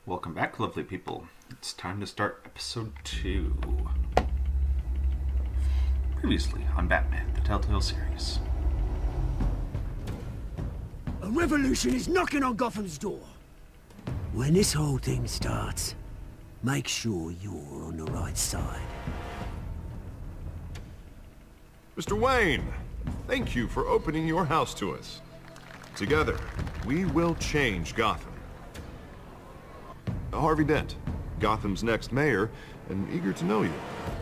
Welcome back, lovely people. It's time to start episode 2. Previously on Batman, the Telltale series. A revolution is knocking on Gotham's door. When this whole thing starts, make sure you're on the right side. Mr. Wayne, thank you for opening your house to us. Together, we will change Gotham. Harvey Dent, Gotham's next mayor, and eager to know you.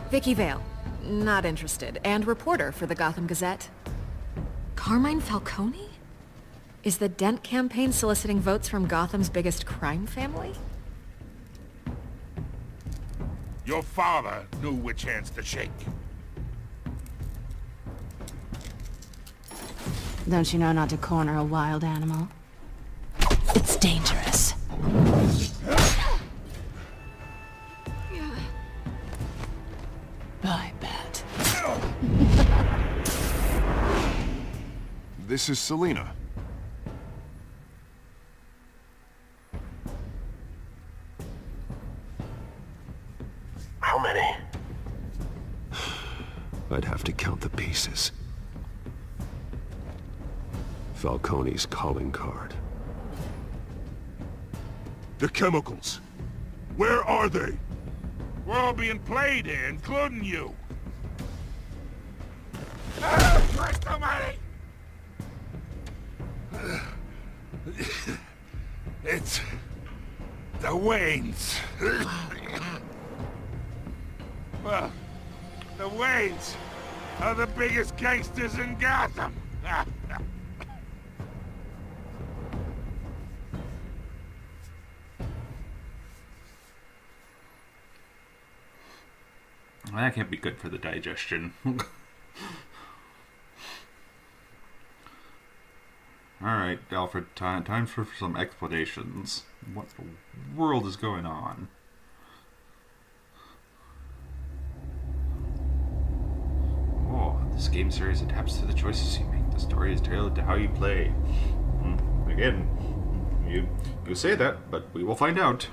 Vicky Vale, not interested, and reporter for the Gotham Gazette. Carmine Falcone? Is the Dent campaign soliciting votes from Gotham's biggest crime family? Your father knew which hands to shake. Don't you know not to corner a wild animal? It's dangerous. I bet. This is Selina. How many? I'd have to count the pieces. Falcone's calling card. The chemicals. Where are they? We're all being played here, including you. Christ almighty! It's the Waynes. Well, the Waynes are the biggest gangsters in Gotham. That can't be good for the digestion. Alright, Alfred, time for some explanations. What the world is going on? Oh, this game series adapts to the choices you make. The story is tailored to how you play. Again, you say that, but we will find out.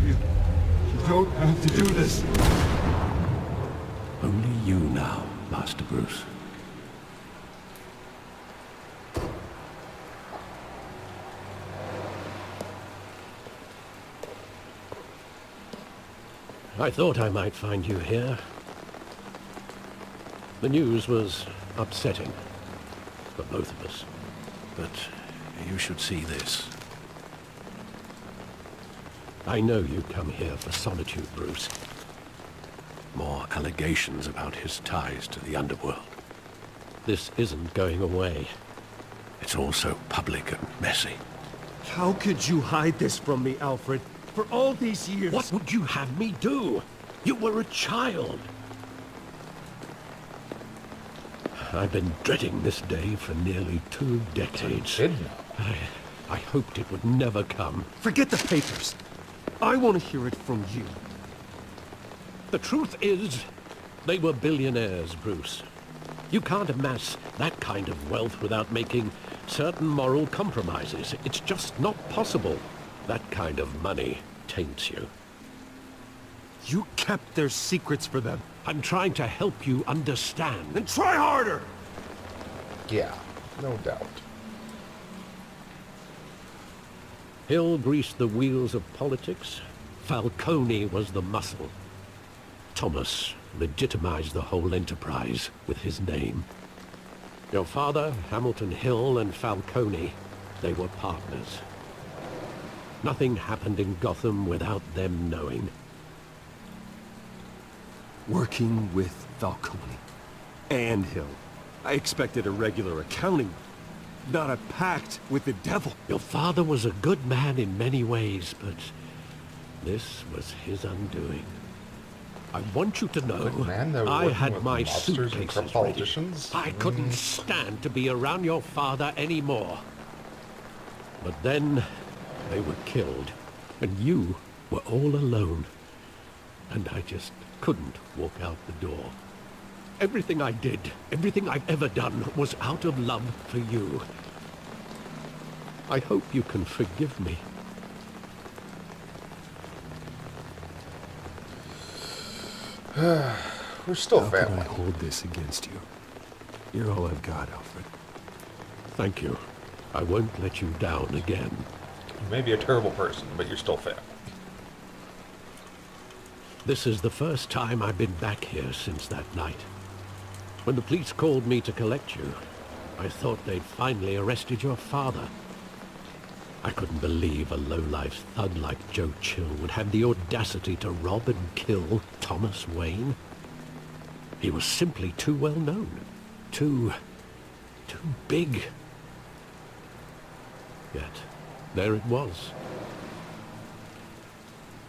You don't have to do this. Only you now, Master Bruce. I thought I might find you here. The news was upsetting for both of us. But you should see this. I know you come here for solitude, Bruce. More allegations about his ties to the underworld. This isn't going away. It's all so public and messy. How could you hide this from me, Alfred? For all these years... What would you have me do? You were a child. I've been dreading this day for nearly 2 decades. I hoped it would never come. Forget the papers. I want to hear it from you. The truth is, they were billionaires, Bruce. You can't amass that kind of wealth without making certain moral compromises. It's just not possible. That kind of money taints you. You kept their secrets for them. I'm trying to help you understand. Then try harder! Yeah, no doubt. Hill greased the wheels of politics. Falcone was the muscle. Thomas legitimized the whole enterprise with his name. Your father, Hamilton Hill, and Falcone, they were partners. Nothing happened in Gotham without them knowing. Working with Falcone and Hill. I expected a regular accounting, not a pact with the devil. Your father was a good man in many ways, but this was his undoing. I want you to know, Man, they're I working had with my mobsters and suitcases corrupt ready. politicians? I couldn't stand to be around your father anymore. But then they were killed, and you were all alone. And I just couldn't walk out the door. Everything I did, everything I've ever done, was out of love for you. I hope you can forgive me. We're still How can family. I hold this against you? You're all I've got, Alfred. Thank you. I won't let you down again. You may be a terrible person, but you're still family. This is the first time I've been back here since that night. When the police called me to collect you, I thought they'd finally arrested your father. I couldn't believe a low-life thug like Joe Chill would have the audacity to rob and kill Thomas Wayne. He was simply too well known. Too big. Yet, there it was.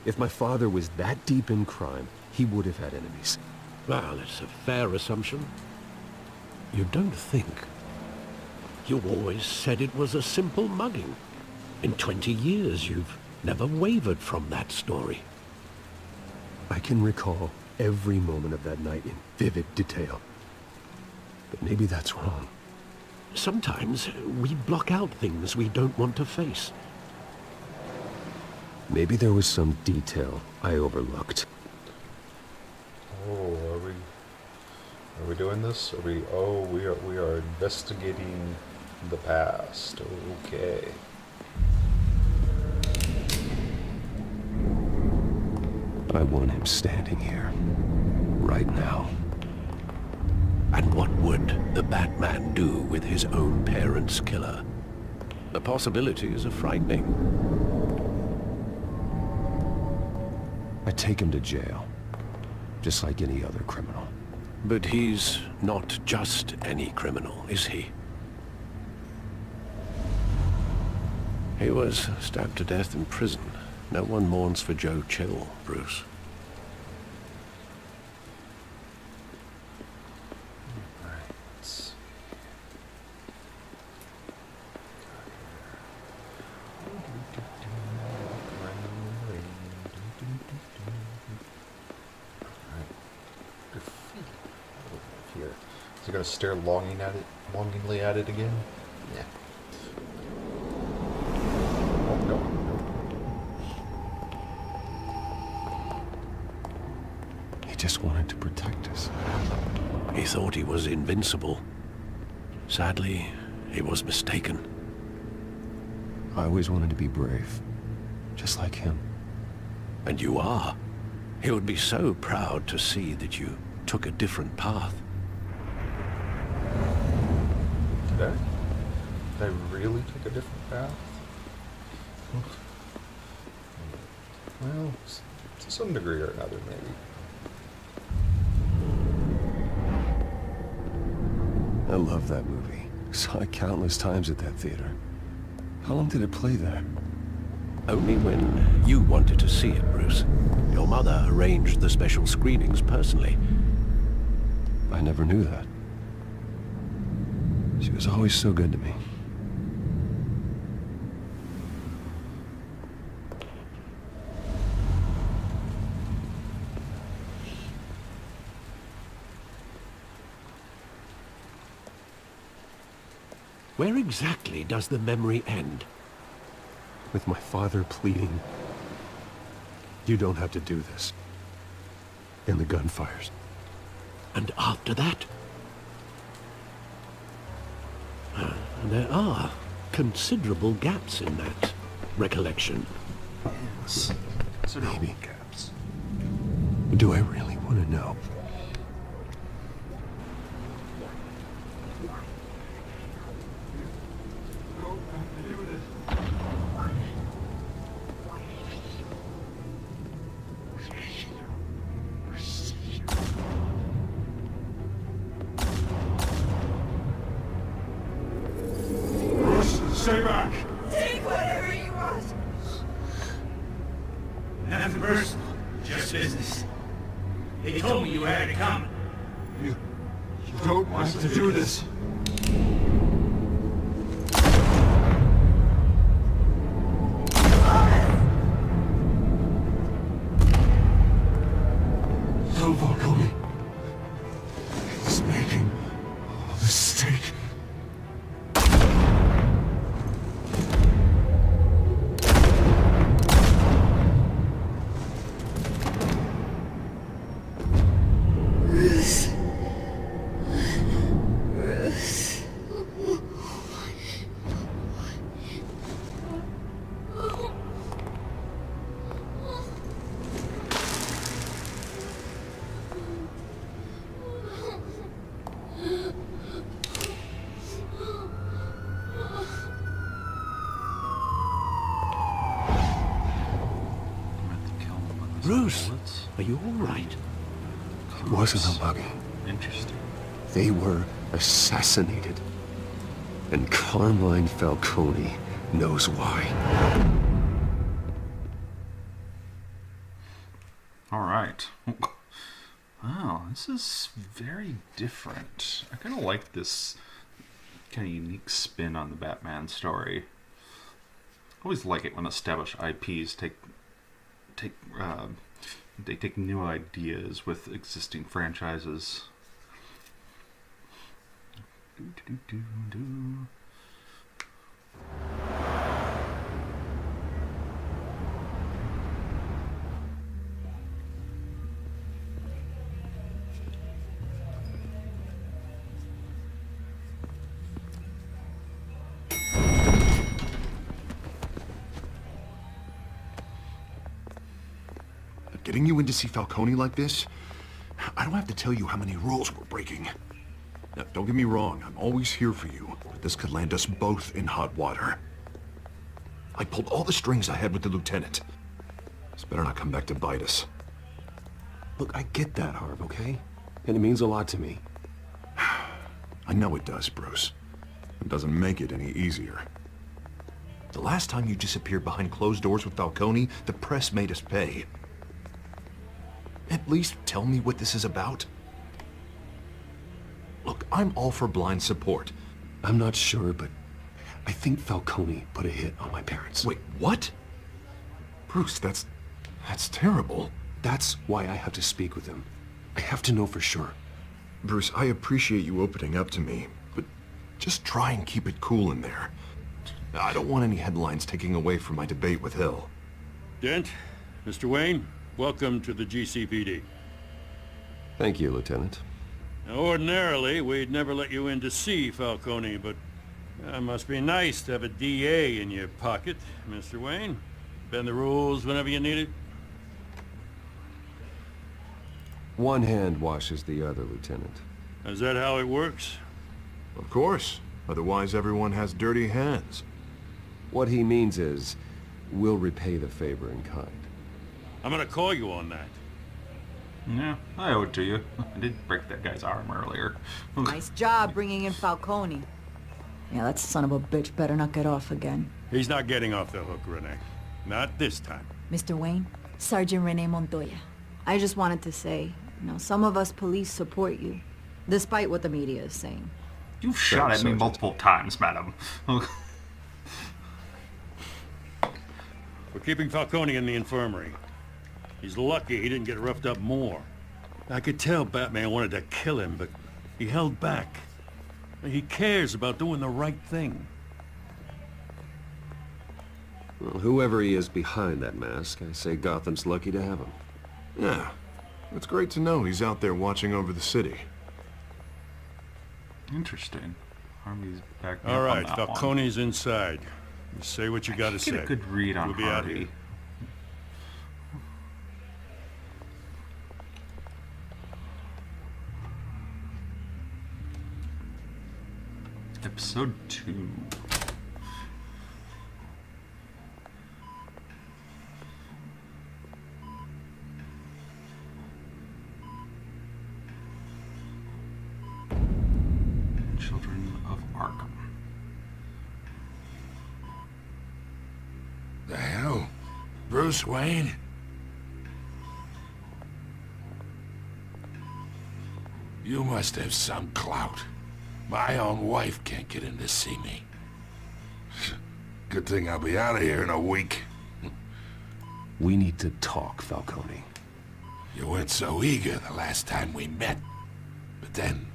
If my father was that deep in crime, he would have had enemies. Well, it's a fair assumption. You don't think. You always said it was a simple mugging. In 20 years, you've never wavered from that story. I can recall every moment of that night in vivid detail. But maybe that's wrong. Sometimes we block out things we don't want to face. Maybe there was some detail I overlooked. Oh, are we doing this? We are investigating the past. Okay. I want him standing here. Right now. And what would the Batman do with his own parents' killer? The possibilities are frightening. I take him to jail. Just like any other criminal. But he's not just any criminal, is he? He was stabbed to death in prison. No one mourns for Joe Chill, Bruce. Here. Is he gonna stare longingly at it again? Yeah. Oh, no. He just wanted to protect us. He thought he was invincible. Sadly, he was mistaken. I always wanted to be brave. Just like him. And you are. He would be so proud to see that you took a different path. Did I really take a different path? Well, to some degree or another, maybe. I love that movie. Saw it countless times at that theater. How long did it play there? Only when you wanted to see it, Bruce. Your mother arranged the special screenings personally. I never knew that. She was always so good to me. Where exactly does the memory end? With my father pleading, "You don't have to do this." And the gunfires. And after that? There are considerable gaps in that recollection. Yes. Maybe. Do I really want to know? Stay back! Take whatever you want. Nothing personal, just business. They told me you had it coming. You don't have to do this. No, Falcone. He's making a mistake. Bruce, are you all right? It wasn't a mugging. Interesting. They were assassinated. And Carmine Falcone knows why. All right. Wow, this is very different. I kind of like this kind of unique spin on the Batman story. I always like it when established IPs take new ideas with existing franchises. Getting you in to see Falcone like this? I don't have to tell you how many rules we're breaking. Now, don't get me wrong, I'm always here for you, but this could land us both in hot water. I pulled all the strings I had with the lieutenant. This better not come back to bite us. Look, I get that, Harv, okay? And it means a lot to me. I know it does, Bruce. It doesn't make it any easier. The last time you disappeared behind closed doors with Falcone, the press made us pay. At least tell me what this is about. Look, I'm all for blind support. I'm not sure, but I think Falcone put a hit on my parents. Wait, what? Bruce, that's terrible. That's why I have to speak with him. I have to know for sure. Bruce, I appreciate you opening up to me, but just try and keep it cool in there. I don't want any headlines taking away from my debate with Hill. Dent, Mr. Wayne, welcome to the GCPD. Thank you, Lieutenant. Now, ordinarily, we'd never let you in to see Falcone, but it must be nice to have a DA in your pocket, Mr. Wayne. Bend the rules whenever you need it. One hand washes the other, Lieutenant. Is that how it works? Of course. Otherwise, everyone has dirty hands. What he means is, we'll repay the favor in kind. I'm gonna call you on that. Yeah, I owe it to you. I did break that guy's arm earlier. Nice job bringing in Falcone. Yeah, that son of a bitch better not get off again. He's not getting off the hook, Renee. Not this time. Mr. Wayne, Sergeant Renee Montoya. I just wanted to say, some of us police support you, despite what the media is saying. You've shot at me multiple times, madam. We're keeping Falcone in the infirmary. He's lucky he didn't get roughed up more. I could tell Batman wanted to kill him, but he held back. He cares about doing the right thing. Well, whoever he is behind that mask, I say Gotham's lucky to have him. Yeah, it's great to know he's out there watching over the city. Interesting. Harvey's back. All right, Falcone's inside. You say what you gotta say. Get a good read on We'll be out Harvey. here. Episode 2. Children of Arkham. The hell? Bruce Wayne? You must have some clout. My own wife can't get in to see me. Good thing I'll be out of here in a week. We need to talk, Falcone. You weren't so eager the last time we met. But then,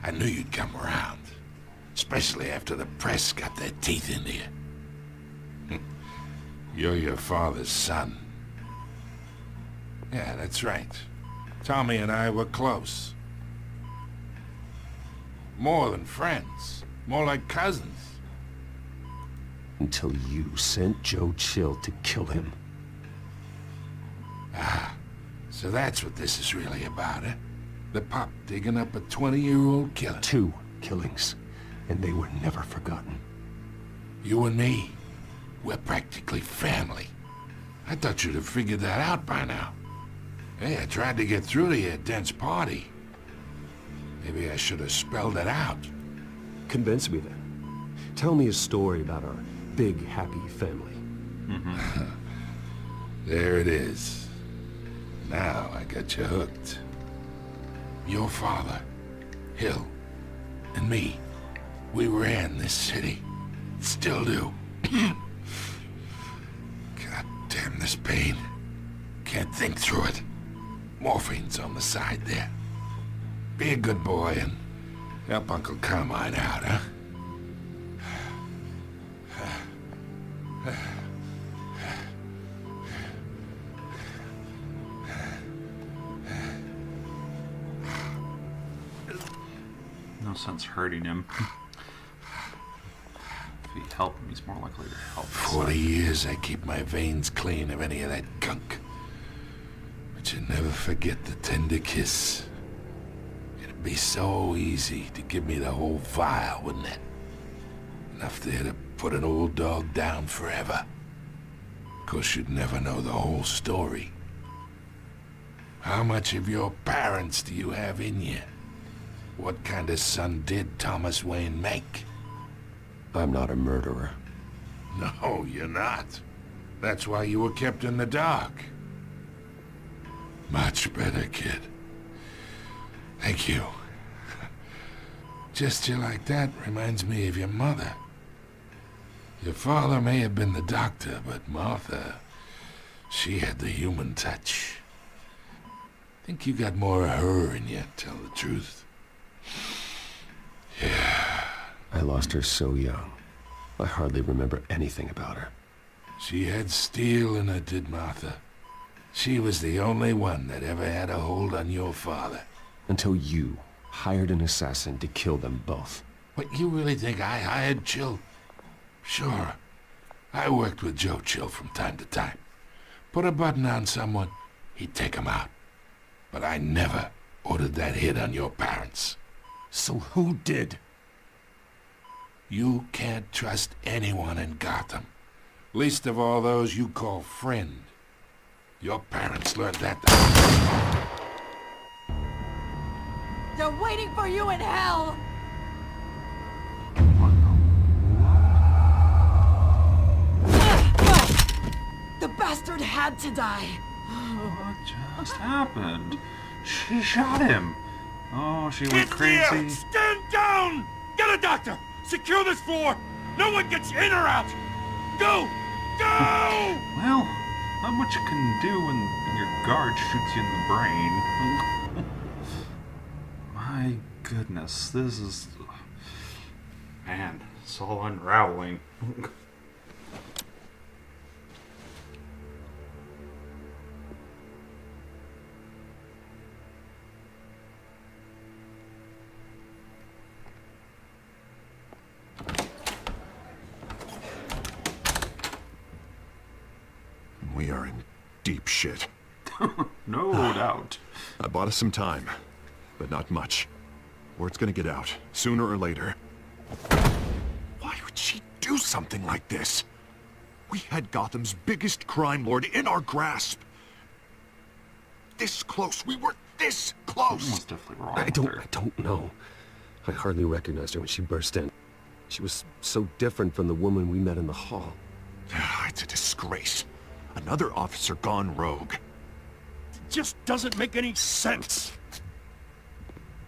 I knew you'd come around. Especially after the press got their teeth into you. You're your father's son. Yeah, that's right. Tommy and I were close. More than friends. More like cousins. Until you sent Joe Chill to kill him. Ah, so that's what this is really about, eh? The pup digging up a 20-year-old killer. 2 killings, and they were never forgotten. You and me, we're practically family. I thought you'd have figured that out by now. Hey, I tried to get through to your dense party. Maybe I should have spelled it out. Convince me then. Tell me a story about our big, happy family. There it is. Now I got you hooked. Your father, Hill, and me, we ran this city. Still do. God damn this pain. Can't think through it. Morphine's on the side there. Be a good boy and help Uncle Carmine out, huh? No sense hurting him. If you help him, he's more likely to help. 40 years I keep my veins clean of any of that gunk. But you never forget the tender kiss. It'd be so easy to give me the whole vial, wouldn't it? Enough there to put an old dog down forever. Of course, you'd never know the whole story. How much of your parents do you have in you? What kind of son did Thomas Wayne make? I'm not a murderer. No, you're not. That's why you were kept in the dark. Much better, kid. Thank you. Gesture like that reminds me of your mother. Your father may have been the doctor, but Martha, she had the human touch. Think you got more of her in you, tell the truth. Yeah. I lost her so young. I hardly remember anything about her. She had steel in her, did Martha. She was the only one that ever had a hold on your father. Until you hired an assassin to kill them both. What, you really think I hired Chill? Sure. I worked with Joe Chill from time to time. Put a button on someone, he'd take him out. But I never ordered that hit on your parents. So who did? You can't trust anyone in Gotham. Least of all those you call friend. Your parents learned that. They're waiting for you in hell! The bastard had to die. What just happened? She shot him. Oh, she went crazy. Stand down! Get a doctor! Secure this floor! No one gets in or out! Go! Go! Well, not much you can do when your guard shoots you in the brain. My goodness, this is... Man, it's all unraveling. We are in deep shit. No doubt. I bought us some time, but not much. Word's gonna get out, sooner or later. Why would she do something like this? We had Gotham's biggest crime lord in our grasp. This close. We were this close. Someone's definitely wrong. I don't know. I hardly recognized her when she burst in. She was so different from the woman we met in the hall. It's a disgrace. Another officer gone rogue. Just doesn't make any sense.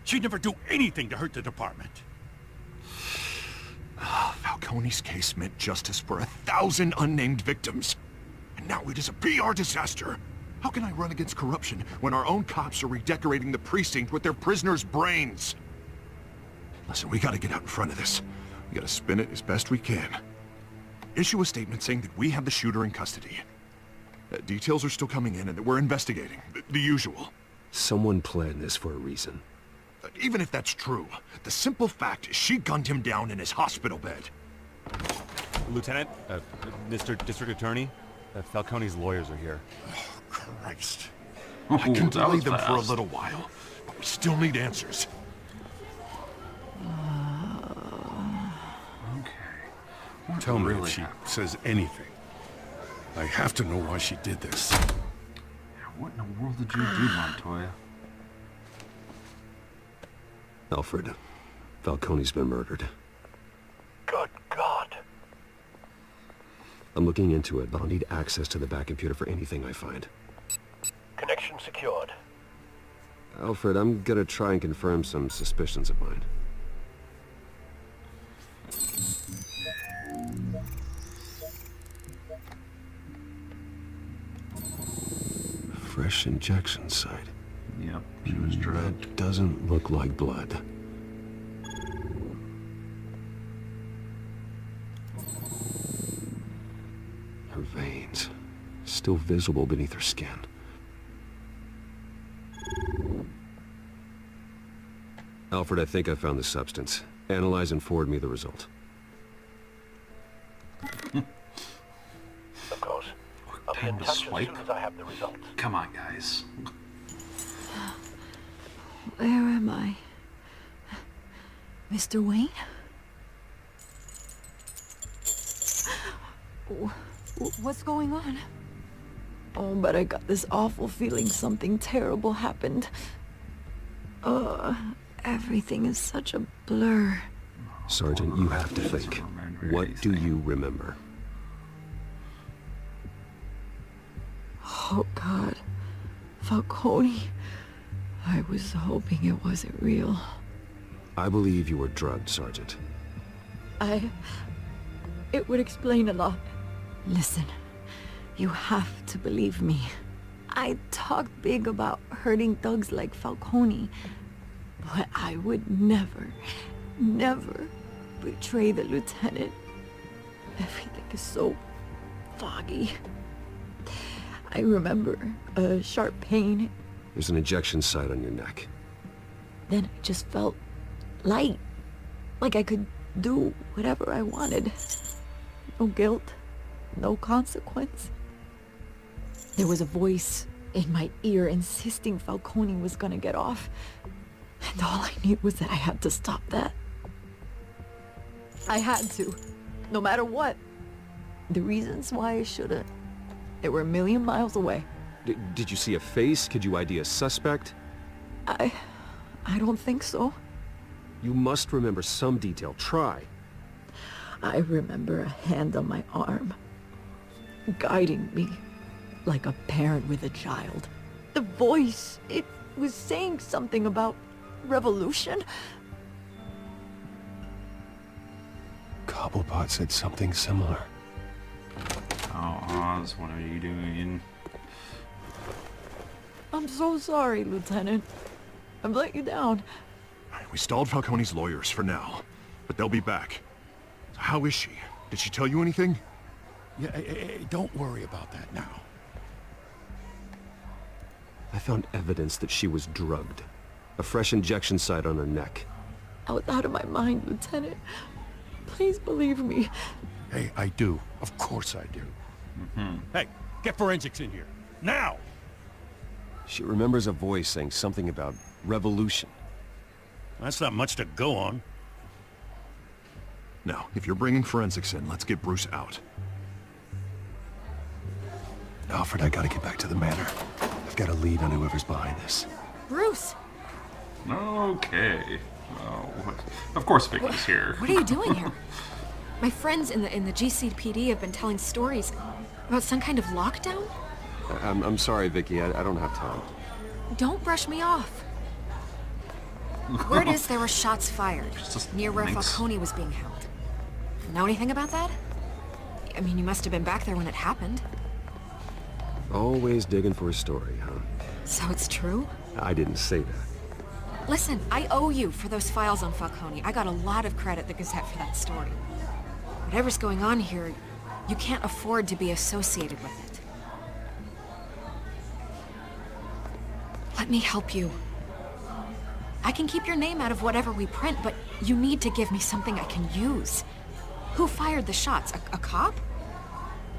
She'd never do anything to hurt the department. Falcone's case meant justice for 1,000 unnamed victims. And now it is a PR disaster. How can I run against corruption when our own cops are redecorating the precinct with their prisoners' brains? Listen, we gotta get out in front of this. We gotta spin it as best we can. Issue a statement saying that we have the shooter in custody. Details are still coming in and that we're investigating. The usual. Someone planned this for a reason. Even if that's true, the simple fact is she gunned him down in his hospital bed. Lieutenant, Mr. District Attorney, Falcone's lawyers are here. Oh, Christ. Ooh, I can that delay was them for a fast. little while, but we still need answers. Okay. Tell me really if she happened? says anything. I have to know why she did this. Yeah, what in the world did you do, Montoya? Alfred, Falcone's been murdered. Good God. I'm looking into it, but I'll need access to the back computer for anything I find. Connection secured. Alfred, I'm gonna try and confirm some suspicions of mine. Fresh injection site. Yep, she was drugged. That doesn't look like blood. Her veins, still visible beneath her skin. Alfred, I think I found the substance. Analyze and forward me the result. Of course. I'll be Time in to touch as swipe. soon as I have the results. Come on, guys. Where am I? Mr. Wayne? What's going on? Oh, but I got this awful feeling something terrible happened. Everything is such a blur. Sergeant, you have to think. What do you remember? Oh, God. Falcone. I was hoping it wasn't real. I believe you were drugged, Sergeant. It would explain a lot. Listen, you have to believe me. I talk big about hurting thugs like Falcone, but I would never betray the lieutenant. Everything is so foggy. I remember a sharp pain. There's an injection site on your neck. Then I just felt light, like I could do whatever I wanted. No guilt, no consequence. There was a voice in my ear insisting Falcone was gonna get off. And all I knew was that I had to stop that. I had to, no matter what. The reasons why I shouldn't, they were a million miles away. Did you see a face? Could you ID a suspect? I don't think so. You must remember some detail. Try. I remember a hand on my arm, guiding me like a parent with a child. The voice, it was saying something about revolution. Cobblepot said something similar. Oh, Oz, what are you doing? I'm so sorry, Lieutenant. I've let you down. We stalled Falcone's lawyers for now, but they'll be back. How is she? Did she tell you anything? Yeah, don't worry about that now. I found evidence that she was drugged. A fresh injection site on her neck. I was out of my mind, Lieutenant. Please believe me. Hey, I do. Of course I do. Hey, get forensics in here. Now! She remembers a voice saying something about revolution. That's not much to go on. Now, if you're bringing forensics in, let's get Bruce out. Alfred, I gotta get back to the manor. I've got a lead on whoever's behind this. Bruce! Okay. Oh, of course Vicky's here. What are you doing here? My friends in the GCPD have been telling stories about some kind of lockdown? I'm sorry, Vicky. I don't have time. Don't brush me off. Word is there were shots fired Just near where thanks. Falcone was being held. Know anything about that? I mean, you must have been back there when it happened. Always digging for a story, huh? So it's true? I didn't say that. Listen, I owe you for those files on Falcone. I got a lot of credit at the Gazette for that story. Whatever's going on here, you can't afford to be associated with it. Let me help you. I can keep your name out of whatever we print, but you need to give me something I can use. Who fired the shots? A cop?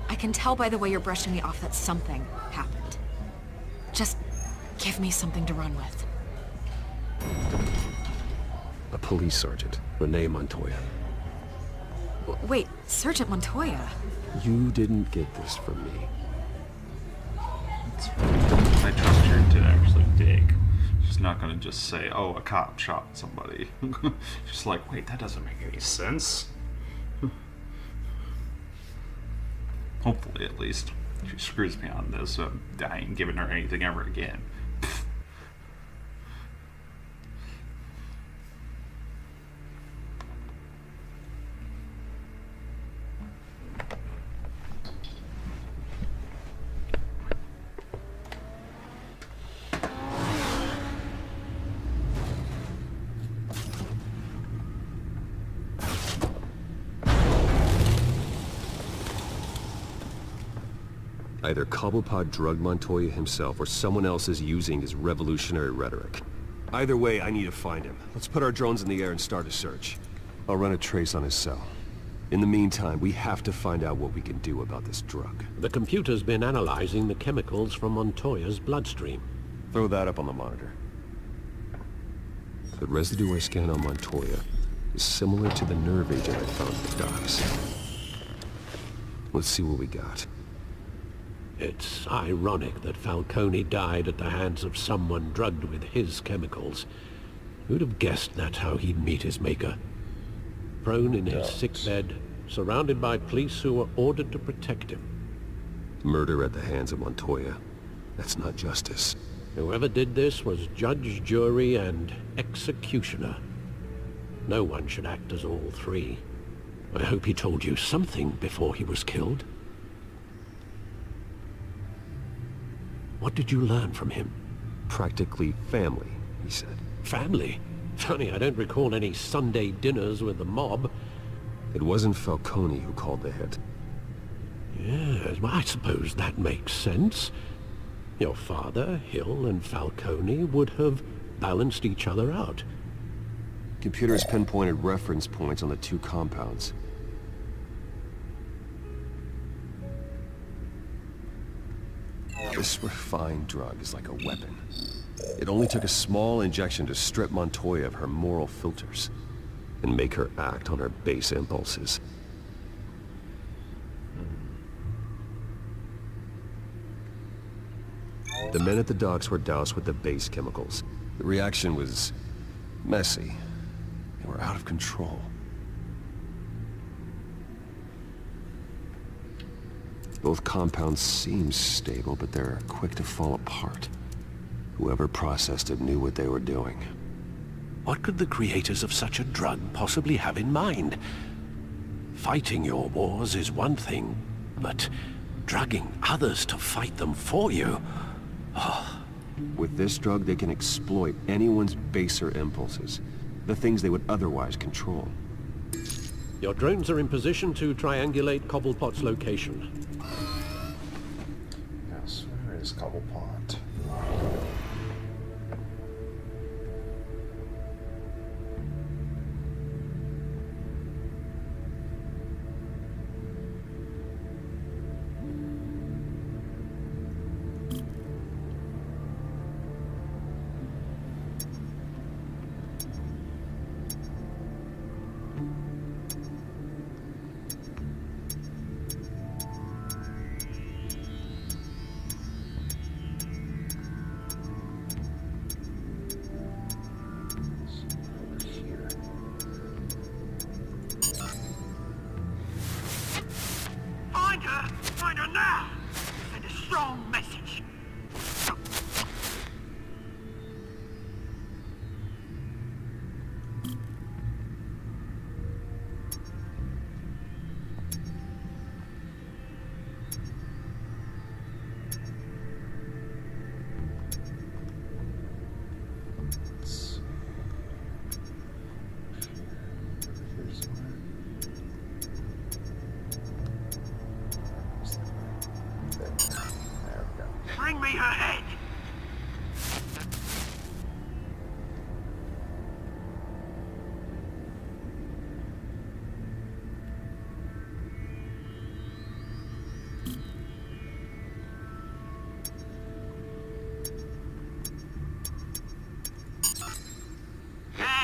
I can tell by the way you're brushing me off that something happened. Just give me something to run with. A police sergeant, Renee Montoya. Wait, Sergeant Montoya? You didn't get this from me. I trust her to actually dig. She's not gonna just say, oh, a cop shot somebody. She's like, wait, that doesn't make any sense. Hopefully, at least. If she screws me on this, I ain't giving her anything ever again. Either Cobblepot drugged Montoya himself, or someone else is using his revolutionary rhetoric. Either way, I need to find him. Let's put our drones in the air and start a search. I'll run a trace on his cell. In the meantime, we have to find out what we can do about this drug. The computer's been analyzing the chemicals from Montoya's bloodstream. Throw that up on the monitor. The residue I scanned on Montoya is similar to the nerve agent I found at the docks. Let's see what we got. It's ironic that Falcone died at the hands of someone drugged with his chemicals. Who'd have guessed that's how he'd meet his maker? Prone in his sickbed, surrounded by police who were ordered to protect him. Murder at the hands of Montoya. That's not justice. Whoever did this was judge, jury, and executioner. No one should act as all three. I hope he told you something before he was killed. What did you learn from him? Practically family, he said. Family? Funny, I don't recall any Sunday dinners with the mob. It wasn't Falcone who called the hit. Yes, well, I suppose that makes sense. Your father, Hill, and Falcone would have balanced each other out. Computers pinpointed reference points on the two compounds. This refined drug is like a weapon. It only took a small injection to strip Montoya of her moral filters and make her act on her base impulses. The men at the docks were doused with the base chemicals. The reaction was messy. They were out of control. Both compounds seem stable, but they're quick to fall apart. Whoever processed it knew what they were doing. What could the creators of such a drug possibly have in mind? Fighting your wars is one thing, but drugging others to fight them for you? Oh. With this drug, they can exploit anyone's baser impulses, the things they would otherwise control. Your drones are in position to triangulate Cobblepot's location. Yes, where is Cobblepot?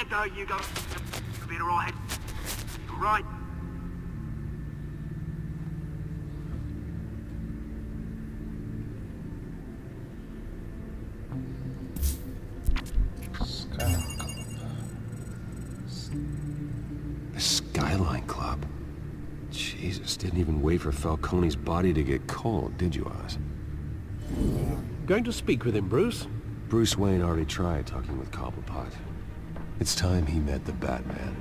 head, though, you go. A bit alright. Right. The Skyline Club. Jesus, didn't even wait for Falcone's body to get cold, did you, Oz? Going to speak with him, Bruce? Bruce Wayne already tried talking with Cobblepot. It's time he met the Batman.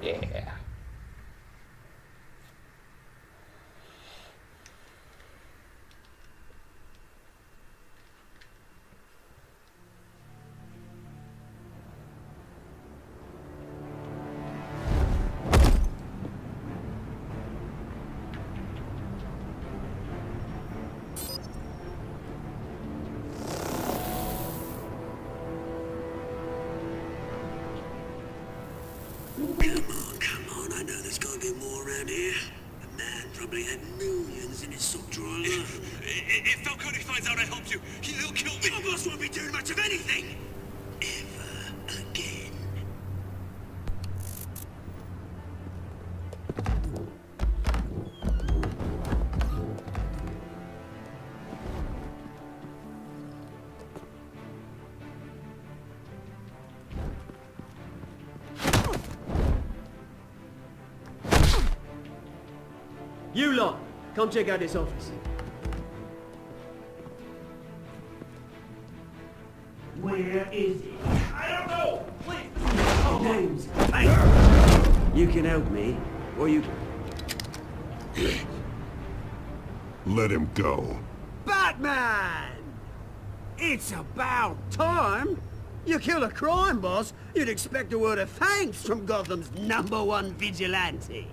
Yeah. Come on, I know there's gotta be more around here. The man probably had millions in his sock drawer alone. If Falcone finds out I helped you, he'll kill me. Your boss won't be doing much of anything. Ever again. You lot, come check out this office. Where is it? I don't know! Please! Oh, names. Hey! You can help me, or you... Let him go. Batman! It's about time! You kill a crime boss, you'd expect a word of thanks from Gotham's #1 vigilante.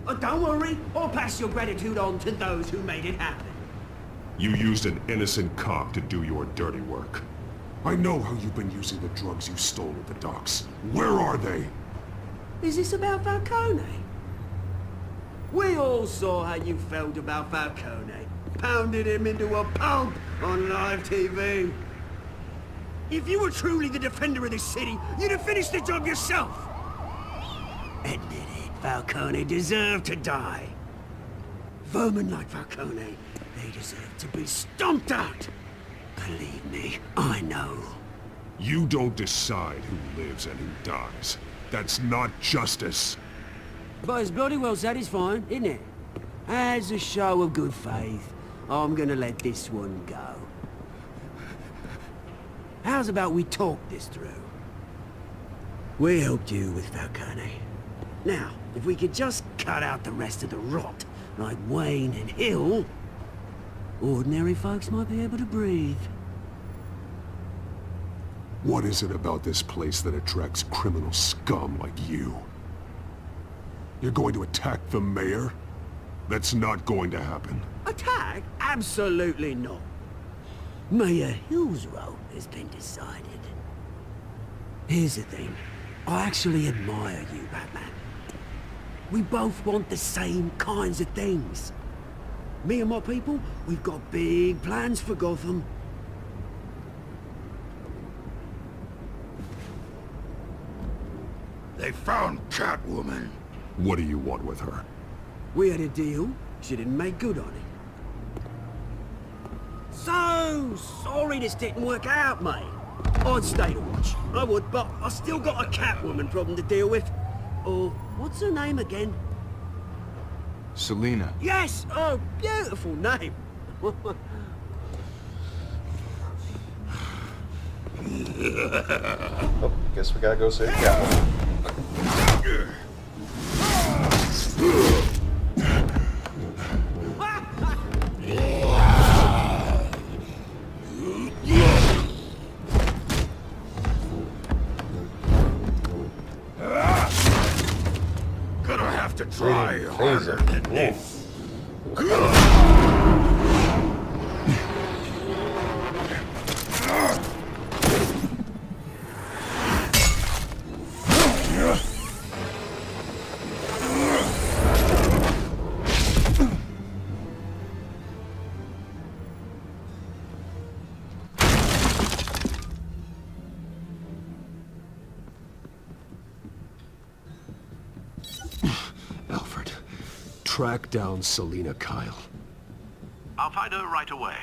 Oh, don't worry, I'll pass your gratitude on to those who made it happen. You used an innocent cop to do your dirty work. I know how you've been using the drugs you stole at the docks. Where are they? Is this about Falcone? We all saw how you felt about Falcone. Pounded him into a pulp on live TV. If you were truly the defender of this city, you'd have finished the job yourself. Admit it, Falcone deserved to die. Vermin like Falcone, they deserve to be stomped out. Believe me, I know. You don't decide who lives and who dies. That's not justice. But it's bloody well satisfying, isn't it? As a show of good faith, I'm gonna let this one go. How's about we talk this through? We helped you with Falcone. Now, if we could just cut out the rest of the rot, like Wayne and Hill, ordinary folks might be able to breathe. What is it about this place that attracts criminal scum like you? You're going to attack the mayor? That's not going to happen. Attack? Absolutely not. Mayor Hill's role has been decided. Here's the thing. I actually admire you, Batman. We both want the same kinds of things. Me and my people, we've got big plans for Gotham. They found Catwoman. What do you want with her? We had a deal. She didn't make good on it. So sorry this didn't work out, mate. I'd stay to watch. I would, but I still got a Catwoman problem to deal with. Oh, what's her name again? Selina. Yes! Oh, beautiful name. Oh, guess we gotta go save Catwoman. Gonna have to try harder than this. track down Selina Kyle. I'll find her right away.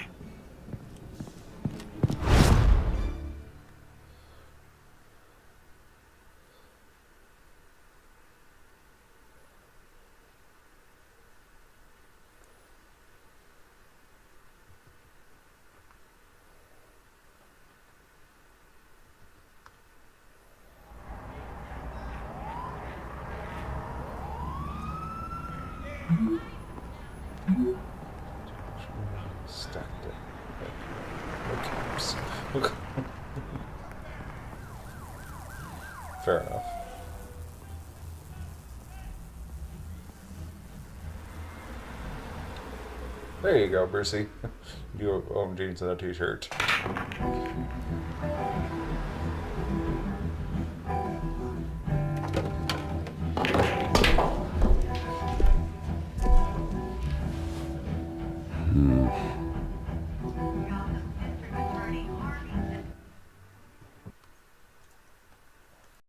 Stacked it. Okay. Fair enough. There you go, Brucey. You own jeans and a t-shirt.